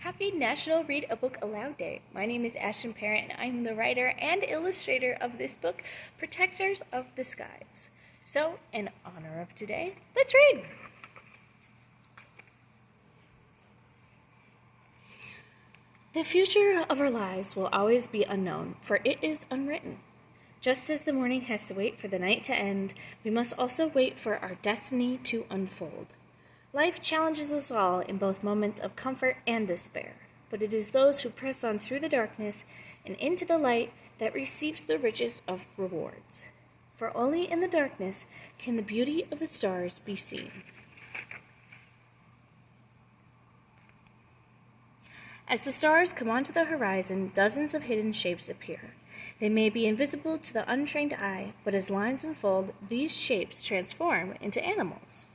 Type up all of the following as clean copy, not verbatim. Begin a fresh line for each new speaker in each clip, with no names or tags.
Happy National Read a Book Aloud Day. My name is Ashtyn and I'm the writer and illustrator of this book, Protectors of the Skies. So, in honor of today, let's read! The future of our lives will always be unknown, for it is unwritten. Just as the morning has to wait for the night to end, we must also wait for our destiny to unfold. Life challenges us all in both moments of comfort and despair, but it is those who press on through the darkness and into the light that receives the richest of rewards. For only in the darkness can the beauty of the stars be seen. As the stars come onto the horizon, dozens of hidden shapes appear. They may be invisible to the untrained eye, but as lines unfold, these shapes transform into animals.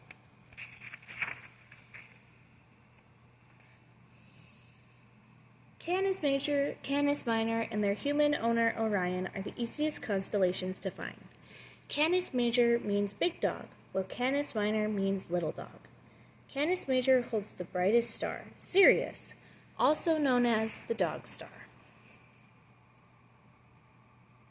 Canis Major, Canis Minor, and their human owner Orion are the easiest constellations to find. Canis Major means big dog, while Canis Minor means little dog. Canis Major holds the brightest star, Sirius, also known as the dog star.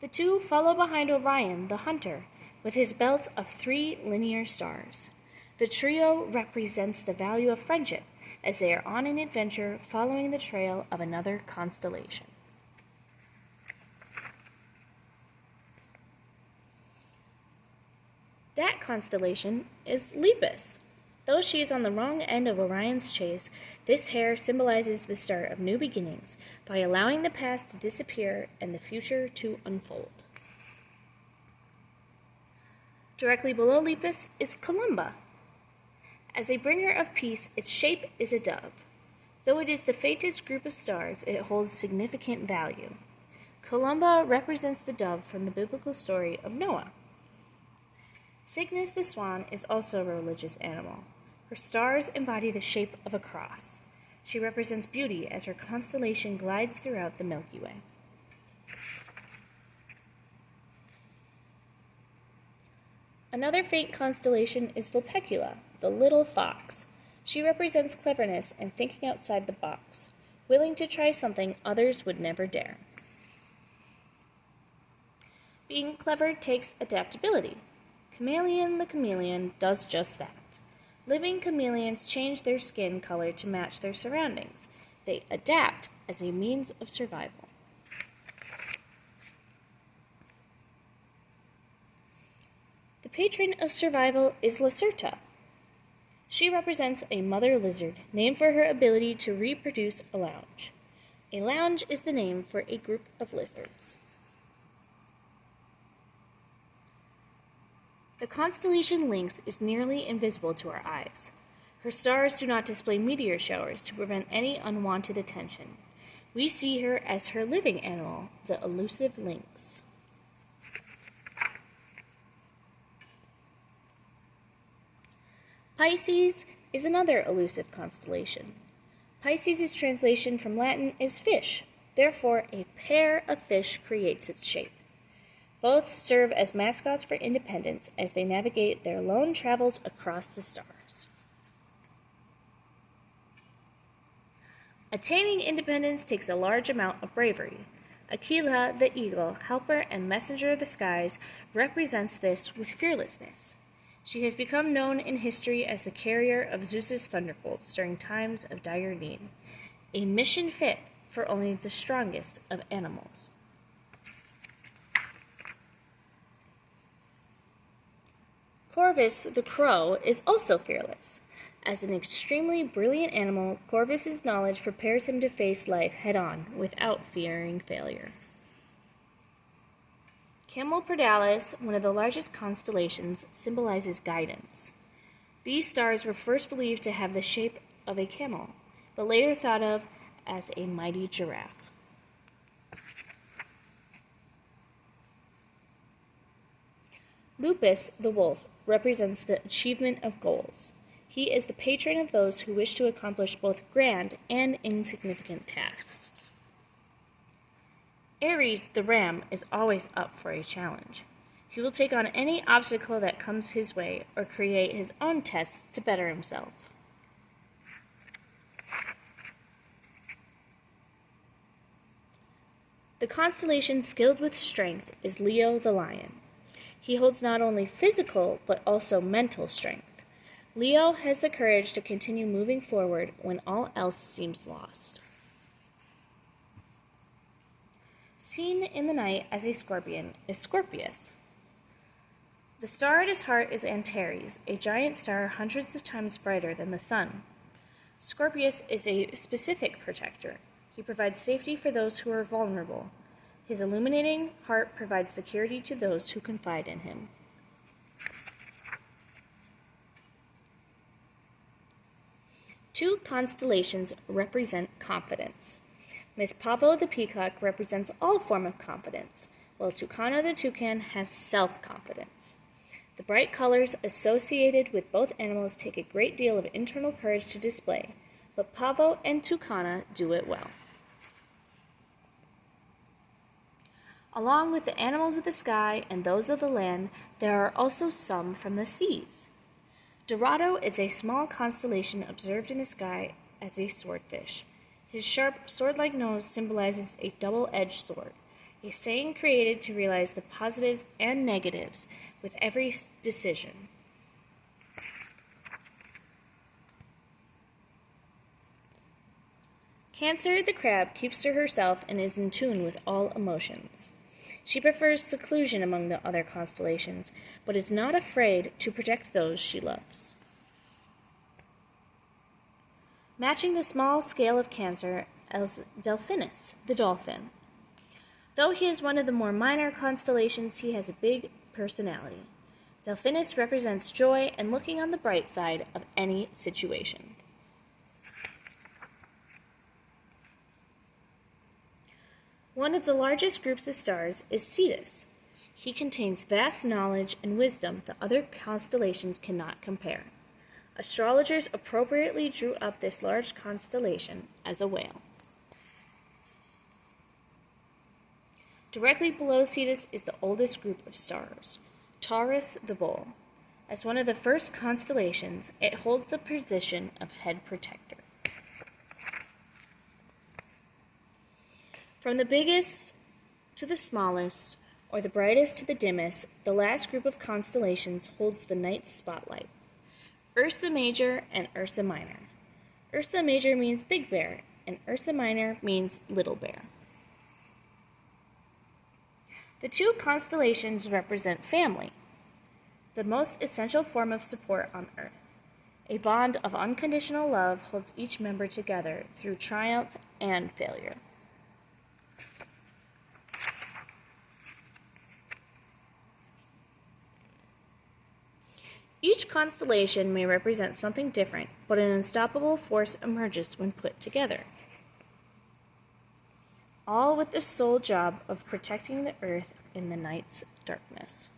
The two follow behind Orion, the hunter, with his belt of 3 linear stars. The trio represents the value of friendship, as they are on an adventure following the trail of another constellation. That constellation is Lepus. Though she is on the wrong end of Orion's chase, this hare symbolizes the start of new beginnings by allowing the past to disappear and the future to unfold. Directly below Lepus is Columba. As a bringer of peace, its shape is a dove. Though it is the faintest group of stars, it holds significant value. Columba represents the dove from the biblical story of Noah. Cygnus the swan is also a religious animal. Her stars embody the shape of a cross. She represents beauty as her constellation glides throughout the Milky Way. Another faint constellation is Vulpecula, the little fox. She represents cleverness and thinking outside the box, willing to try something others would never dare. Being clever takes adaptability. Chameleon the chameleon does just that. Living chameleons change their skin color to match their surroundings. They adapt as a means of survival. The patron of survival is Lacerta. She represents a mother lizard, named for her ability to reproduce a lounge. A lounge is the name for a group of lizards. The constellation Lynx is nearly invisible to our eyes. Her stars do not display meteor showers to prevent any unwanted attention. We see her as her living animal, the elusive lynx. Pisces is another elusive constellation. Pisces' translation from Latin is fish. Therefore, a pair of fish creates its shape. Both serve as mascots for independence as they navigate their lone travels across the stars. Attaining independence takes a large amount of bravery. Aquila, the eagle, helper and messenger of the skies, represents this with fearlessness. She has become known in history as the carrier of Zeus's thunderbolts during times of dire need, a mission fit for only the strongest of animals. Corvus, the crow, is also fearless. As an extremely brilliant animal, Corvus's knowledge prepares him to face life head-on without fearing failure. Camelopardalis, one of the largest constellations, symbolizes guidance. These stars were first believed to have the shape of a camel, but later thought of as a mighty giraffe. Lupus, the wolf, represents the achievement of goals. He is the patron of those who wish to accomplish both grand and insignificant tasks. Aries, the ram, is always up for a challenge. He will take on any obstacle that comes his way or create his own tests to better himself. The constellation skilled with strength is Leo the lion. He holds not only physical but also mental strength. Leo has the courage to continue moving forward when all else seems lost. Seen in the night as a scorpion is Scorpius. The star at his heart is Antares, a giant star hundreds of times brighter than the sun. Scorpius is a specific protector. He provides safety for those who are vulnerable. His illuminating heart provides security to those who confide in him. Two constellations represent confidence. Miss Pavo the peacock represents all form of confidence, while Tucana the toucan has self-confidence. The bright colors associated with both animals take a great deal of internal courage to display, but Pavo and Tucana do it well. Along with the animals of the sky and those of the land, there are also some from the seas. Dorado is a small constellation observed in the sky as a swordfish. His sharp, sword-like nose symbolizes a double-edged sword, a saying created to realize the positives and negatives with every decision. Cancer the crab keeps to herself and is in tune with all emotions. She prefers seclusion among the other constellations, but is not afraid to protect those she loves. Matching the small scale of Cancer as Delphinus, the dolphin. Though he is one of the more minor constellations, he has a big personality. Delphinus represents joy and looking on the bright side of any situation. One of the largest groups of stars is Cetus. He contains vast knowledge and wisdom that other constellations cannot compare. Astrologers appropriately drew up this large constellation as a whale. Directly below Cetus is the oldest group of stars, Taurus the bull. As one of the first constellations, it holds the position of head protector. From the biggest to the smallest, or the brightest to the dimmest, the last group of constellations holds the night's spotlight. Ursa Major and Ursa Minor. Ursa Major means big bear, and Ursa Minor means little bear. The two constellations represent family, the most essential form of support on Earth. A bond of unconditional love holds each member together through triumph and failure. Each constellation may represent something different, but an unstoppable force emerges when put together. All with the sole job of protecting the Earth in the night's darkness.